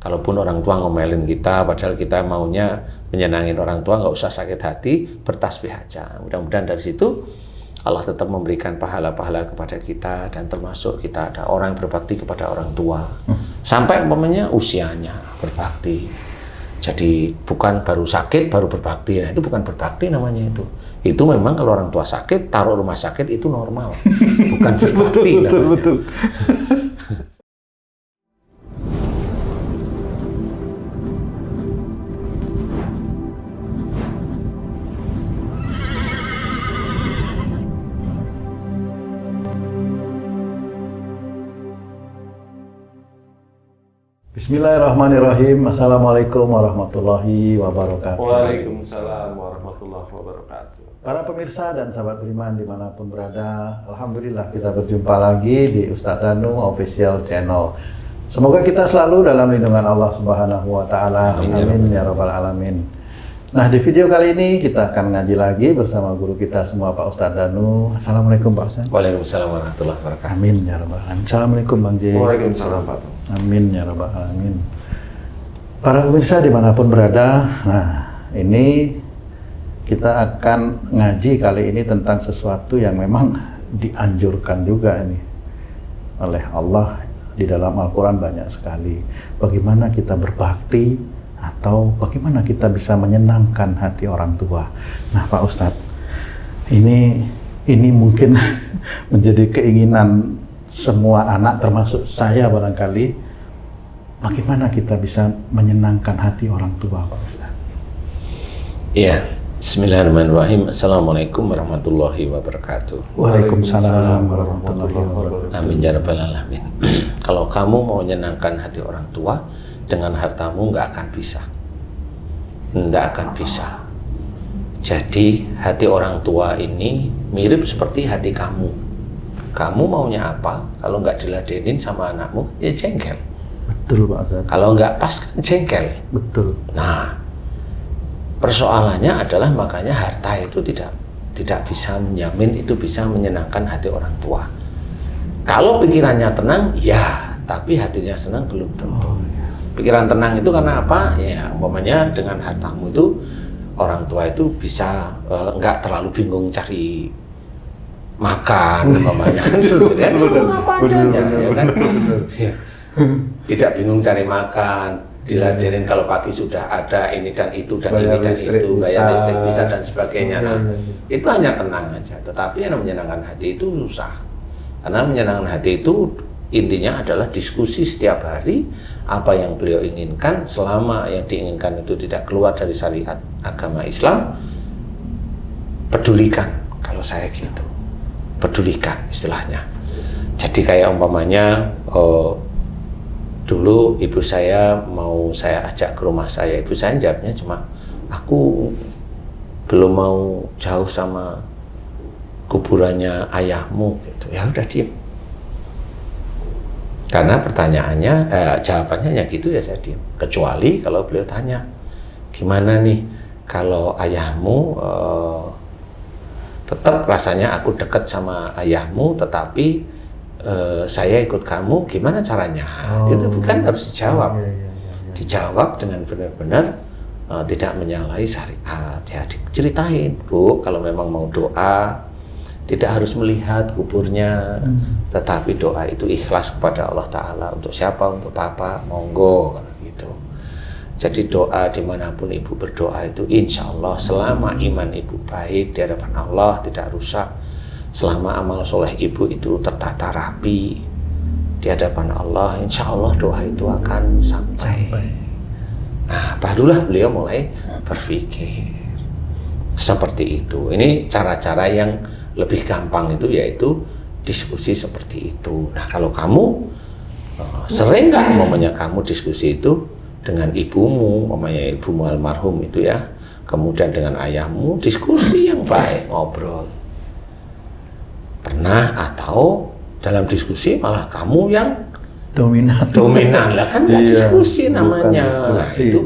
Kalaupun orang tua ngomelin kita, padahal kita maunya menyenangin orang tua, nggak usah sakit hati, bertasbih aja. Mudah-mudahan dari situ Allah tetap memberikan pahala-pahala kepada kita, dan termasuk kita ada orang yang berbakti kepada orang tua. Sampai umpamanya usianya berbakti. Jadi bukan baru sakit, baru berbakti. Nah, itu bukan berbakti namanya itu. Itu memang kalau orang tua sakit, taruh rumah sakit itu normal. Bukan berbakti namanya. Betul. Bismillahirrahmanirrahim. Assalamualaikum warahmatullahi wabarakatuh. Waalaikumsalam warahmatullahi wabarakatuh. Para pemirsa dan sahabat beriman dimanapun berada, alhamdulillah kita berjumpa lagi di Ustadz Danu Official Channel. Semoga kita selalu dalam lindungan Allah Subhanahu wa Ta'ala. Amin ya Rabbal Alamin. Nah, di video kali ini kita akan ngaji lagi bersama guru kita semua, Pak Ustadz Danu. Assalamualaikum Pak Ustadz. Waalaikumsalam warahmatullahi wabarakatuh. Amin ya Rabbal Alamin. Assalamualaikum Bang J. Waalaikumsalam Pak. Amin ya Rabbal Alamin. Para pemirsa dimanapun berada, nah ini kita akan ngaji kali ini tentang sesuatu yang memang dianjurkan juga ini oleh Allah di dalam Al-Quran banyak sekali. Bagaimana kita berbakti atau bagaimana kita bisa menyenangkan hati orang tua. Nah Pak Ustadz, ini mungkin menjadi keinginan semua anak termasuk saya barangkali. Bagaimana kita bisa menyenangkan hati orang tua Pak Ustadz? Iya, bismillahirrahmanirrahim. Assalamualaikum warahmatullahi wabarakatuh. Waalaikumsalam warahmatullahi wabarakatuh. Amin ya Rabbal Alamin. Kalau kamu mau menyenangkan hati orang tua, dengan hartamu nggak akan bisa. Nggak akan bisa. Jadi hati orang tua ini mirip seperti hati kamu. Kamu maunya apa? Kalau nggak diladenin sama anakmu, ya jengkel. Betul Pak Ustadz. Kalau nggak pas kan jengkel. Betul. Nah, persoalannya adalah makanya harta itu tidak bisa menjamin itu bisa menyenangkan hati orang tua. Kalau pikirannya tenang, ya, tapi hatinya senang belum tentu. Pikiran tenang itu karena apa? Ya, umpamanya dengan hartamu itu orang tua itu bisa nggak terlalu bingung cari makan, umpamanya kan sebenarnya apa adanya, ya kan? Ya. Tidak bingung cari makan, diladenin kalau pagi sudah ada ini dan itu dan bayar ini dan itu, bayar listrik bisa dan sebagainya. Nah, itu hanya tenang aja. Tetapi yang menyenangkan hati itu susah. Karena menyenangkan hati itu intinya adalah diskusi setiap hari apa yang beliau inginkan, selama yang diinginkan itu tidak keluar dari syariat agama Islam, pedulikan. Kalau saya gitu, pedulikan istilahnya. Jadi kayak umpamanya dulu ibu saya mau saya ajak ke rumah saya, ibu saya jawabnya cuma, aku belum mau jauh sama kuburannya ayahmu gitu. Ya udah diem. Karena pertanyaannya, jawabannya ya gitu ya saya diam. Kecuali kalau beliau tanya, gimana nih kalau ayahmu tetap rasanya aku dekat sama ayahmu, tetapi saya ikut kamu, gimana caranya? Itu bukan harus dijawab. Dijawab dengan benar-benar tidak menyalahi syariat. Ya diceritain, Bu, kalau memang mau doa, tidak harus melihat kuburnya, tetapi doa itu ikhlas kepada Allah Ta'ala. Untuk siapa? Untuk Papa, monggo gitu. Jadi doa dimanapun ibu berdoa itu insya Allah selama iman ibu baik di hadapan Allah, tidak rusak, selama amal soleh ibu itu tertata rapi di hadapan Allah, insya Allah doa itu akan sampai. Nah, barulah beliau mulai berpikir seperti itu. Ini cara-cara yang lebih gampang itu yaitu diskusi seperti itu. Nah, kalau kamu sering nggak umpamanya kamu diskusi itu dengan ibumu, umpamanya ibumu almarhum itu ya, kemudian dengan ayahmu, diskusi yang baik, ngobrol. Pernah atau dalam diskusi malah kamu yang dominan lah kan nggak diskusi namanya. Diskusi. Nah, itu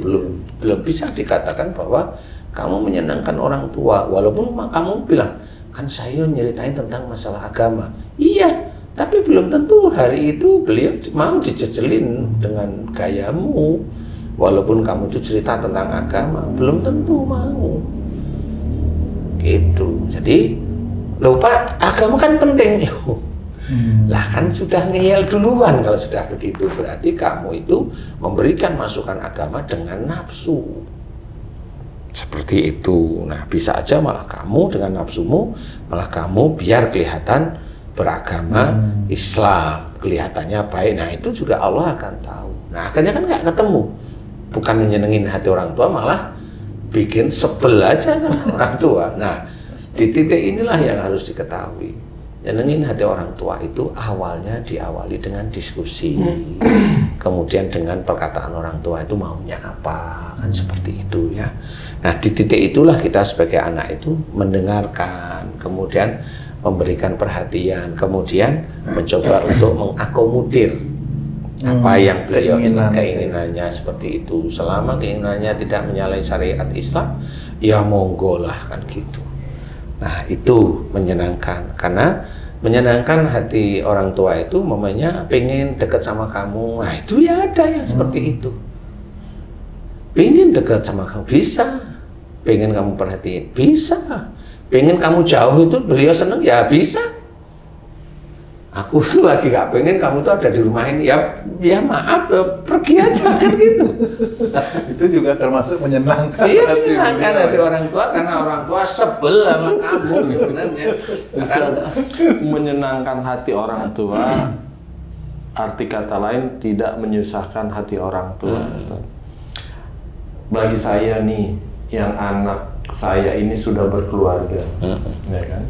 belum bisa dikatakan bahwa kamu menyenangkan orang tua, walaupun kamu bilang kan saya nyeritain tentang masalah agama. Iya, Tapi belum tentu hari itu beliau mau dijejelin dengan gayamu. Walaupun kamu itu cerita tentang agama, belum tentu mau. Gitu. Jadi, loh Pak, agama kan penting. Loh. Lah kan sudah ngeyel duluan kalau sudah begitu. Berarti kamu itu memberikan masukan agama dengan nafsu. Seperti itu. Nah, bisa aja malah kamu dengan nafsumu, malah kamu biar kelihatan beragama Islam, kelihatannya baik. Nah, itu juga Allah akan tahu. Nah, akhirnya kan nggak ketemu. Bukan menyenengin hati orang tua, malah bikin sebel aja sama orang tua. Nah, di titik inilah yang harus diketahui. Nyenengin hati orang tua itu awalnya diawali dengan diskusi, kemudian dengan perkataan orang tua itu maunya apa, kan seperti itu ya. Nah, di titik itulah kita sebagai anak itu mendengarkan, kemudian memberikan perhatian, kemudian mencoba untuk mengakomodir apa yang beliau keinginannya seperti itu. Selama keinginannya tidak menyalahi syariat Islam, ya monggo lah kan gitu. Nah, itu menyenangkan, karena menyenangkan hati orang tua itu momennya pengen dekat sama kamu. Nah, itu ya ada yang seperti itu. Pengen dekat sama kamu, bisa. Pengen kamu perhatiin, bisa. Pengen kamu jauh itu beliau seneng, ya bisa. Aku tuh lagi gak pengen kamu tuh ada di rumah ini, ya maaf, pergi aja kan gitu. Itu juga termasuk menyenangkan. Iya, menyenangkan hati orang tua, karena orang tua sebel sama kamu sebenarnya. Menyenangkan hati orang tua, arti kata lain tidak menyusahkan hati orang tua. Bagi saya nih, yang anak saya ini sudah berkeluarga, ya kan?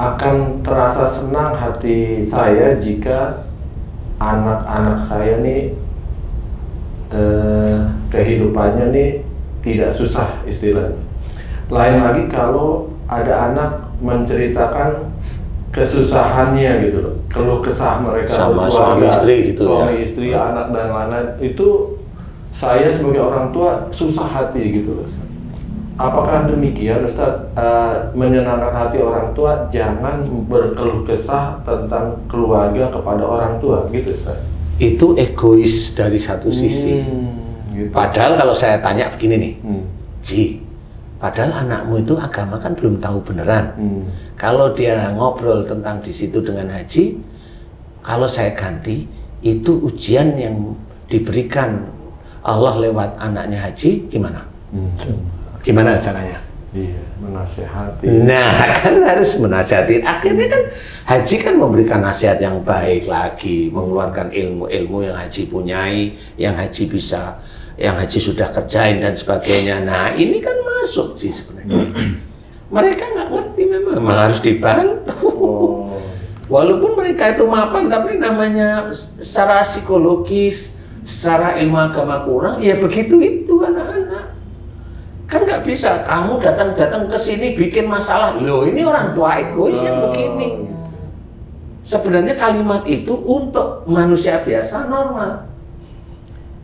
Akan terasa senang hati saya jika anak-anak saya nih kehidupannya nih tidak susah istilahnya. Lain lagi kalau ada anak menceritakan kesusahannya gitu loh, keluh kesah mereka sama suami istri gitu, suami istri, anak dan lain-lain, itu saya sebagai orang tua susah hati gitu loh. Apakah demikian Ustaz? Menyenangkan hati orang tua, jangan berkeluh kesah tentang keluarga kepada orang tua, gitu Ustaz? Itu egois dari satu sisi. Gitu. Padahal kalau saya tanya begini nih, Ji, padahal anakmu itu agama kan belum tahu beneran. Kalau dia ngobrol tentang di situ dengan Haji, kalau saya ganti, itu ujian yang diberikan Allah lewat anaknya Haji, gimana? Gimana caranya? Iya, menasehati. Nah, kan harus menasehati. Akhirnya kan Haji kan memberikan nasihat yang baik lagi, mengeluarkan ilmu-ilmu yang Haji punyai, yang Haji bisa, yang Haji sudah kerjain dan sebagainya. Nah, ini kan masuk sih sebenarnya. Mereka nggak ngerti, memang harus dibantu. Walaupun mereka itu mapan, tapi namanya secara psikologis, secara ilmu agama kurang, ya begitu itu anak-anak. Kan nggak bisa kamu datang ke sini bikin masalah. Loh, ini orang tua egois yang begini. Sebenarnya kalimat itu untuk manusia biasa normal.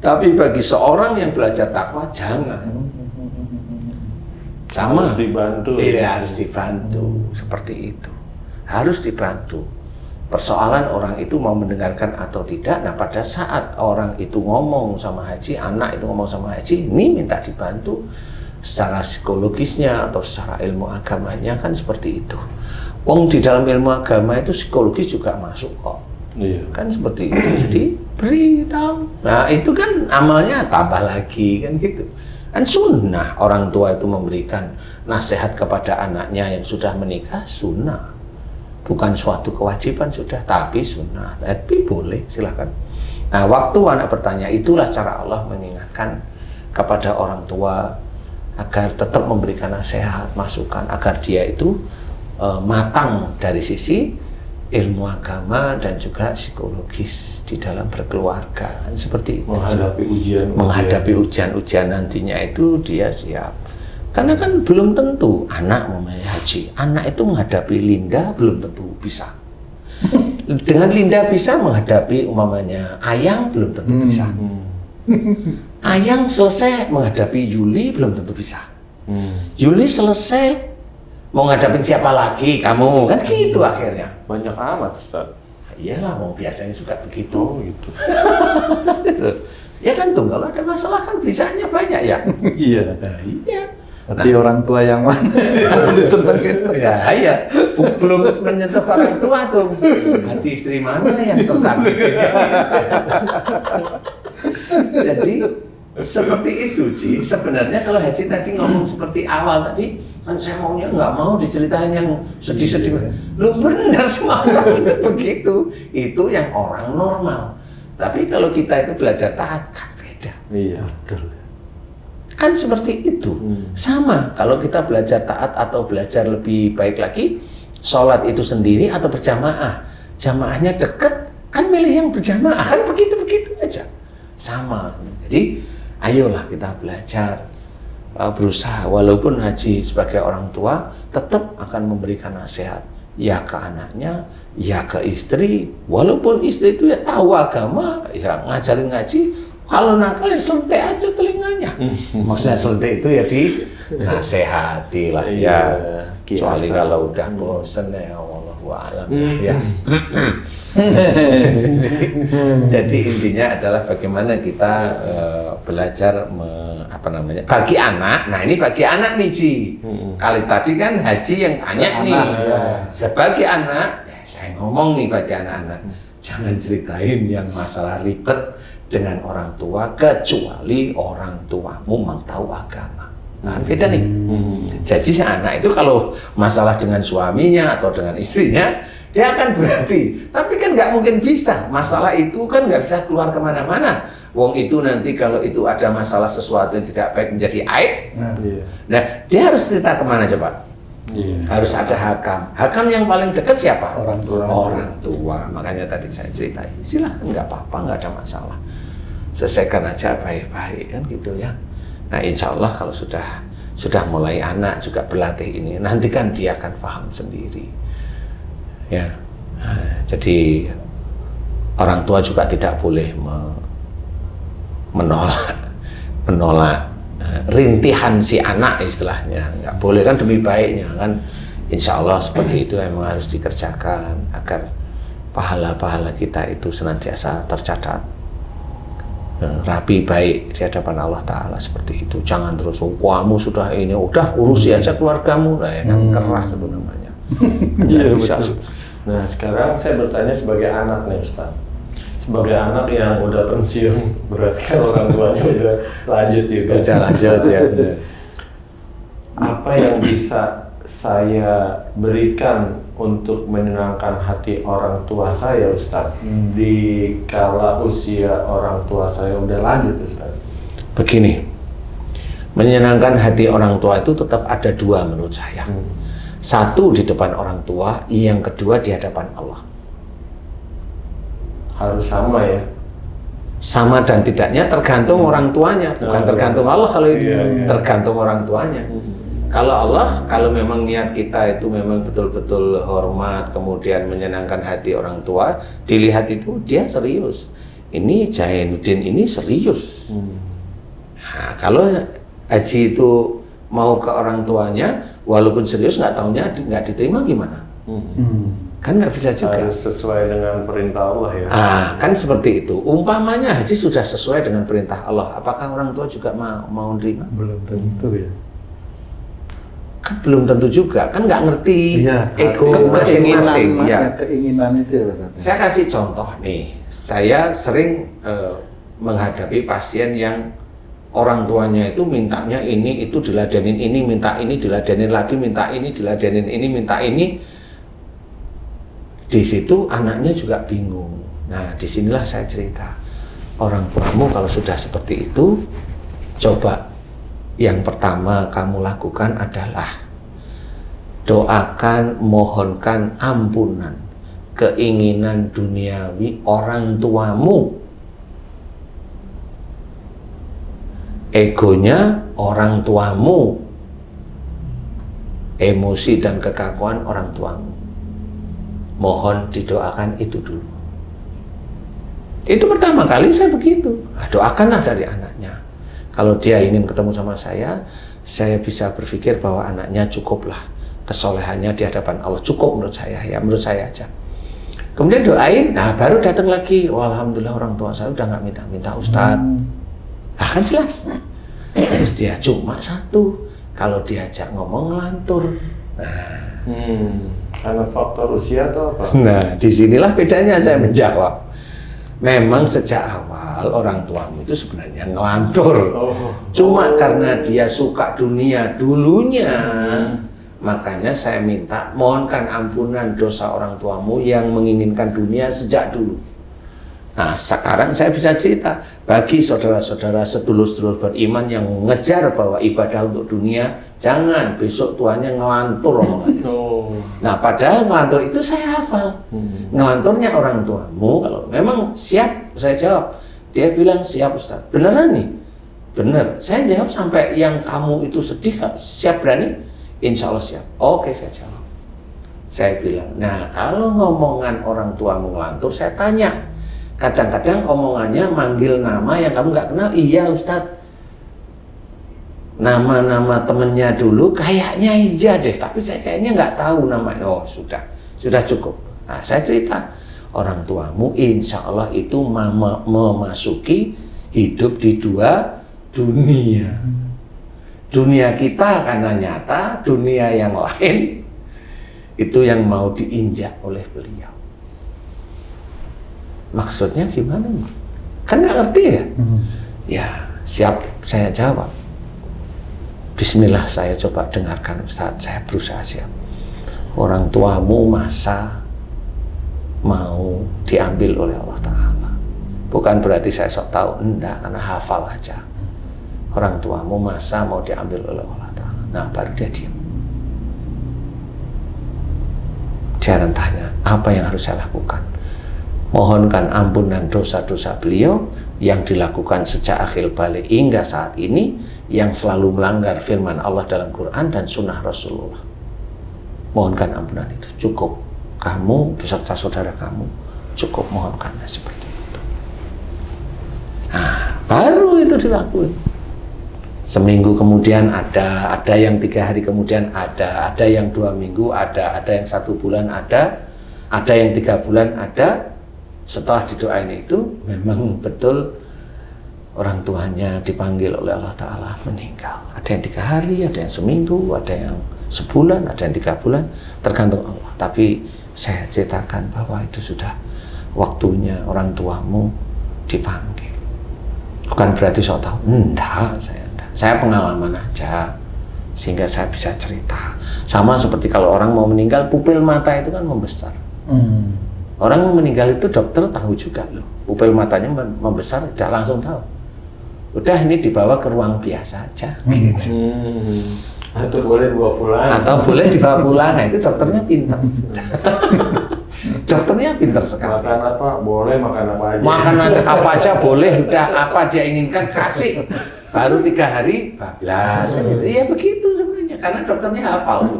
Tapi bagi seorang yang belajar takwa, jangan. Sama. Harus dibantu. Iya, harus dibantu. Seperti itu. Harus dibantu. Persoalan orang itu mau mendengarkan atau tidak. Nah, pada saat orang itu ngomong sama Haji, anak itu ngomong sama Haji, ini minta dibantu secara psikologisnya atau secara ilmu agamanya, kan seperti itu. Wong di dalam ilmu agama itu psikologis juga masuk kok. Iya. Kan seperti itu. Jadi beritahu. Nah, itu kan amalnya tambah lagi kan gitu. Kan sunnah orang tua itu memberikan nasihat kepada anaknya yang sudah menikah, sunnah. Bukan suatu kewajiban sudah, tapi sunnah. Tapi boleh, silakan. Nah, waktu anak bertanya, itulah cara Allah mengingatkan kepada orang tua agar tetap memberikan nasihat, masukan, agar dia itu matang dari sisi ilmu agama dan juga psikologis di dalam berkeluarga, kan seperti itu. Menghadapi ujian-ujian nantinya itu dia siap. Karena kan belum tentu anak umpamanya Haji, anak itu menghadapi Linda belum tentu bisa. Dengan Linda bisa menghadapi umpamanya Ayang belum tentu bisa. Ayang selesai menghadapi Yuli belum tentu bisa. Yuli selesai mau ngadapin siapa lagi kamu, kan gitu akhirnya. Banyak amat Ustaz. iyalah, mau biasanya suka begitu. Oh gitu. Ya kan tuh, kalau ada masalah kan bisanya banyak ya. Iya. Nah, iya. Berarti orang tua yang mana disenengin? Ya, iya. Belum menyentuh orang tua tuh. Hati istri mana yang tersakiti? Jadi seperti itu Ji. Sebenarnya kalau Haji tadi ngomong seperti awal tadi, kan saya maunya nggak mau diceritain yang sedih-sedih. Lu benar, semua orang itu begitu. Itu yang orang normal. Tapi kalau kita itu belajar taat kan beda. Iya, betul. Kan seperti itu. Sama kalau kita belajar taat atau belajar lebih baik lagi, sholat itu sendiri atau berjamaah. Jamaahnya deket, kan milih yang berjamaah. Kan begitu-begitu aja. Sama. Jadi ayolah kita belajar, berusaha. Walaupun Haji sebagai orang tua tetap akan memberikan nasihat. Ya ke anaknya, ya ke istri. Walaupun istri itu ya tahu agama, ya ngajarin ngaji. Kalau nakal ya selentik aja telinganya. Maksudnya selentik itu ya di nasihati lah ya. Kecuali kalau udah bosen ya wallahu a'lam ya. Jadi intinya adalah bagaimana kita belajar bagi anak. Nah ini bagi anak nih Ji. Kali tadi kan Haji yang tanya nih. Sebagai anak, saya ngomong nih bagi anak-anak, jangan ceritain yang masalah ribet dengan orang tua kecuali orang tuamu mau tahu agama. Nah, beda nih. Jadi si anak itu kalau masalah dengan suaminya atau dengan istrinya, dia akan berhenti. Tapi kan nggak mungkin bisa. Masalah itu kan nggak bisa keluar kemana-mana. Wong itu nanti kalau itu ada masalah sesuatu yang tidak baik menjadi aib. Nah, dia harus cerita kemana coba? Harus ada hakam. Hakam yang paling dekat siapa? Orang tua. Orang tua. Makanya tadi saya ceritain. Silahkan, nggak apa-apa, nggak ada masalah. Selesaikan aja baik-baik kan gitu ya. Nah insya Allah kalau sudah mulai anak juga berlatih ini, nanti kan dia akan paham sendiri. Ya. Nah, jadi orang tua juga tidak boleh menolak rintihan si anak istilahnya, nggak boleh kan, demi baiknya kan. Insya Allah seperti itu memang harus dikerjakan agar pahala-pahala kita itu senantiasa tercatat rapi baik di hadapan Allah Ta'ala seperti itu. Jangan terus, kamu sudah ini, udah urusi aja keluargamu lah ya kan, keras itu namanya. Iya betul. Nah sekarang saya bertanya sebagai anak nih Ustaz. Sebagai anak yang udah pensiun, berarti kan orang tuanya udah lanjut juga. Udah lanjut ya. Apa yang bisa saya berikan untuk menyenangkan hati orang tua saya Ustaz di kala usia orang tua saya udah lanjut Ustaz? Begini, menyenangkan hati orang tua itu tetap ada dua menurut saya. Satu di depan orang tua, yang kedua di hadapan Allah. Harus sama ya? Sama dan tidaknya tergantung orang tuanya, bukan tergantung Allah kalau itu. Tergantung orang tuanya. Kalau Allah, kalau memang niat kita itu memang betul-betul hormat, kemudian menyenangkan hati orang tua, dilihat itu dia serius. Ini Jainuddin ini serius. Nah, kalau Haji itu mau ke orang tuanya, walaupun serius nggak taunya nggak diterima gimana? Kan nggak bisa juga. Harus sesuai dengan perintah Allah ya. Kan seperti itu. Umpamanya Haji sudah sesuai dengan perintah Allah, apakah orang tua juga mau nerima? Belum tentu ya. Kan belum tentu juga, kan nggak ngerti ego masing-masing. Ya. Keinginan itu ya. Saya kasih contoh nih, saya sering menghadapi pasien yang orang tuanya itu mintanya ini, itu diladenin ini, minta ini, diladenin lagi, minta ini, diladenin ini, minta ini. Di situ anaknya juga bingung. Nah, disinilah saya cerita, orang tuamu kalau sudah seperti itu, coba yang pertama kamu lakukan adalah doakan, mohonkan ampunan keinginan duniawi orang tuamu, egonya orang tuamu, emosi dan kekakuan orang tuamu. Mohon didoakan itu dulu. Itu pertama kali saya begitu. Doakanlah dari anaknya. Kalau dia ingin ketemu sama saya bisa berpikir bahwa anaknya cukuplah kesolehannya di hadapan Allah, cukup menurut saya, ya menurut saya aja. Kemudian doain, nah baru datang lagi. Wah, alhamdulillah orang tua saya udah nggak minta-minta Ustadz. Nah kan jelas. Terus dia cuma satu, kalau diajak ngomong ngelantur. Karena faktor usia atau apa? Nah, disinilah bedanya saya menjawab. Memang sejak awal orang tuamu itu sebenarnya ngelantur. Cuma karena dia suka dunia dulunya, makanya saya minta mohonkan ampunan dosa orang tuamu yang menginginkan dunia sejak dulu. Nah, sekarang saya bisa cerita bagi saudara-saudara sedulur-sedulur beriman yang ngejar bahwa ibadah untuk dunia, jangan besok tuannya ngelantur omongannya. Nah, padahal ngelantur itu saya hafal. Ngelanturnya orang tuamu kalau memang siap, saya jawab. Dia bilang siap Ustaz. Beneran nih? Bener. Saya jawab sampai yang kamu itu sedih, siap berani? Insya Allah siap. Oke, saya jawab. Saya bilang, nah kalau ngomongan orang tuamu ngelantur, saya tanya. Kadang-kadang omongannya manggil nama yang kamu nggak kenal. Iya Ustadz, nama-nama temennya dulu kayaknya iya deh, tapi saya kayaknya nggak tahu namanya. Oh sudah cukup. Nah saya cerita, orang tuamu insya Allah itu memasuki hidup di dua dunia. Dunia kita karena nyata, dunia yang lain itu yang mau diinjak oleh beliau. Maksudnya gimana? Kan nggak ngerti ya? Ya siap, saya jawab. Bismillah, saya coba dengarkan Ustadz, saya berusaha siap. Orang tuamu masa mau diambil oleh Allah Ta'ala. Bukan berarti saya sok tahu, enggak, karena hafal aja. Orang tuamu masa mau diambil oleh Allah Ta'ala. Nah baru dia diam. Dia tanya, apa yang harus saya lakukan? Mohonkan ampunan dosa-dosa beliau yang dilakukan sejak akhir balik hingga saat ini, yang selalu melanggar firman Allah dalam Quran dan sunnah Rasulullah. Mohonkan ampunan itu cukup. Kamu beserta saudara kamu cukup mohonkannya seperti itu. Nah, baru itu dilakukan. Seminggu kemudian ada yang 3 hari kemudian ada yang 2 minggu ada yang 1 bulan ada yang 3 bulan ada. Setelah didoain itu memang betul orang tuanya dipanggil oleh Allah Ta'ala meninggal. Ada yang 3 hari, ada yang seminggu, ada yang sebulan, ada yang 3 bulan, tergantung Allah. Tapi saya ceritakan bahwa itu sudah waktunya orang tuamu dipanggil. Bukan berarti saya tahu, enggak, saya pengalaman aja sehingga saya bisa cerita. Sama seperti kalau orang mau meninggal, pupil mata itu kan membesar. Orang meninggal itu dokter tahu juga loh, pupil matanya membesar, udah langsung tahu. Udah ini dibawa ke ruang biasa aja. Gitu. Atau boleh dibawa pulang. Atau boleh dibawa pulang, nah, itu dokternya pintar. Dokternya pintar sekali. Makan apa? Boleh makan apa aja. Makan apa aja boleh, udah apa dia inginkan kasih. Baru 3 hari, bablas. Gitu. Ya begitu sebenarnya, karena dokternya hafal.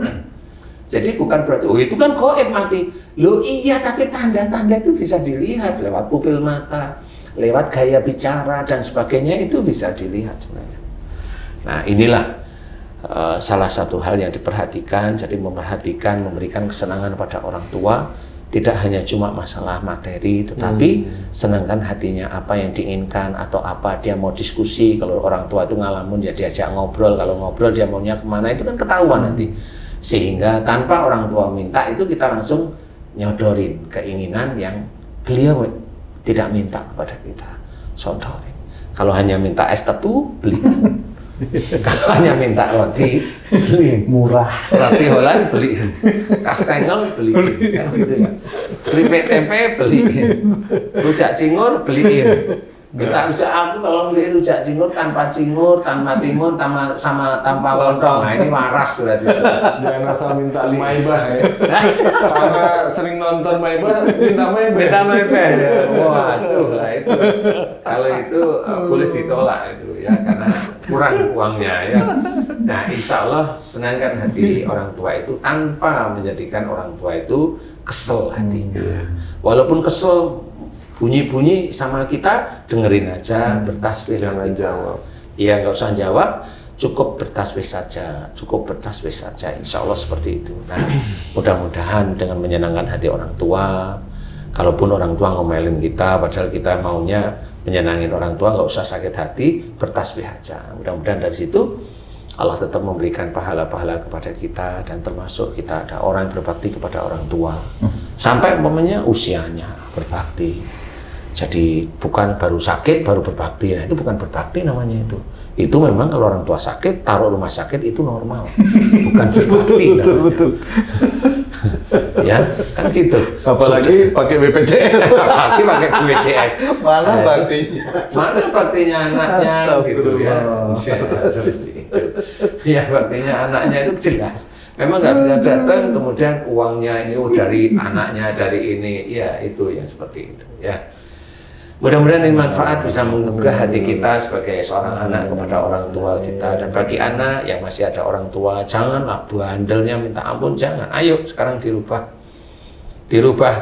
Jadi bukan berarti, oh itu kan goib mati. Loh iya, tapi tanda-tanda itu bisa dilihat lewat pupil mata, lewat gaya bicara dan sebagainya, itu bisa dilihat sebenarnya. Nah inilah salah satu hal yang diperhatikan. Jadi memperhatikan, memberikan kesenangan pada orang tua, tidak hanya cuma masalah materi, tetapi senangkan hatinya apa yang diinginkan atau apa dia mau diskusi. Kalau orang tua itu ngalamun ya diajak ngobrol, kalau ngobrol dia maunya kemana itu kan ketahuan nanti. Sehingga tanpa orang tua minta itu kita langsung nyodorin keinginan yang beliau tidak minta kepada kita, sodorin. Kalau hanya minta es tebu, beli. Kalau hanya minta roti, beli. Murah. Roti Holland, beli. Kastengel, beli. Kan gitu ya. Keripik tempe, beliin. Rujak cingur, beliin. Minta rujak, aku kalau beliin rujak cingur tanpa timun, tanpa lontong. Nah ini waras berarti. Jangan asal minta Maibah ya. Karena sering nonton Maibah, minta Maibah. Minta Maibah ya. Waduh lah itu. Kalau itu boleh ditolak itu ya, karena kurang uangnya ya. Nah insya Allah senangkan hati orang tua itu tanpa menjadikan orang tua itu kesel hatinya. Walaupun kesel, bunyi-bunyi sama kita, dengerin aja, bertasbih dengan jawab. Iya, nggak usah jawab, cukup bertasbih saja, Insya Allah seperti itu. Nah, mudah-mudahan dengan menyenangkan hati orang tua, Kalaupun orang tua ngomelin kita, padahal kita maunya menyenangin orang tua, nggak usah sakit hati, bertasbih aja. Mudah-mudahan dari situ Allah tetap memberikan pahala-pahala kepada kita, dan termasuk kita ada orang yang berbakti kepada orang tua. Sampai umpamanya usianya berbakti. Jadi bukan baru sakit baru berbakti. Nah, itu bukan berbakti namanya itu. Itu memang kalau orang tua sakit, taruh rumah sakit itu normal. Bukan berbakti. Betul. Ya, kan gitu. Apalagi pakai BPJS. Apalagi pakai BPJS. Mana baktinya? Mana baktinya anaknya gitu ya. Seperti itu. Ya, baktinya anaknya itu jelas. Memang nggak bisa datang, kemudian uangnya ini dari anaknya, dari ini, ya itu yang seperti itu. Ya. Mudah-mudahan ini manfaat bisa menggugah hati kita sebagai seorang anak kepada orang tua kita. Dan bagi anak yang masih ada orang tua, janganlah bandelnya minta ampun, jangan. Ayo sekarang dirubah.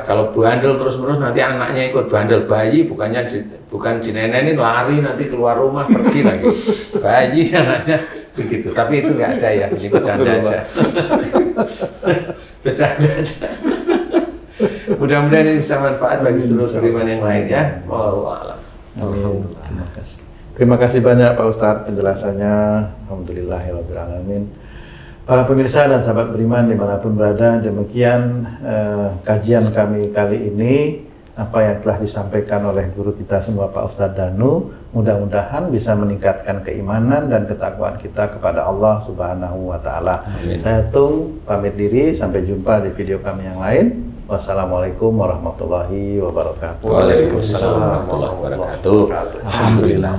Kalau bandel terus-menerus nanti anaknya ikut bandel. Bayi bukan dinenenin, lari nanti keluar rumah pergi lagi. Bayi anaknya begitu. Tapi itu nggak ada ya, ini bercanda aja. Bercanda aja. Mudah-mudahan ini bisa manfaat bagi seluruh beriman yang lain ya. Wallahu a'lam. Amin. Terima kasih banyak Pak Ustadz penjelasannya. Alhamdulillahirabbil alamin. Para pemirsa dan sahabat beriman dimanapun berada, demikian kajian kami kali ini. Apa yang telah disampaikan oleh guru kita semua Pak Ustadz Danu, mudah-mudahan bisa meningkatkan keimanan dan ketakwaan kita kepada Allah Subhanahu wa Ta'ala. Saya Tung pamit diri, sampai jumpa di video kami yang lain. Wassalamualaikum warahmatullahi wabarakatuh. Waalaikumsalam warahmatullahi wabarakatuh. Alhamdulillah.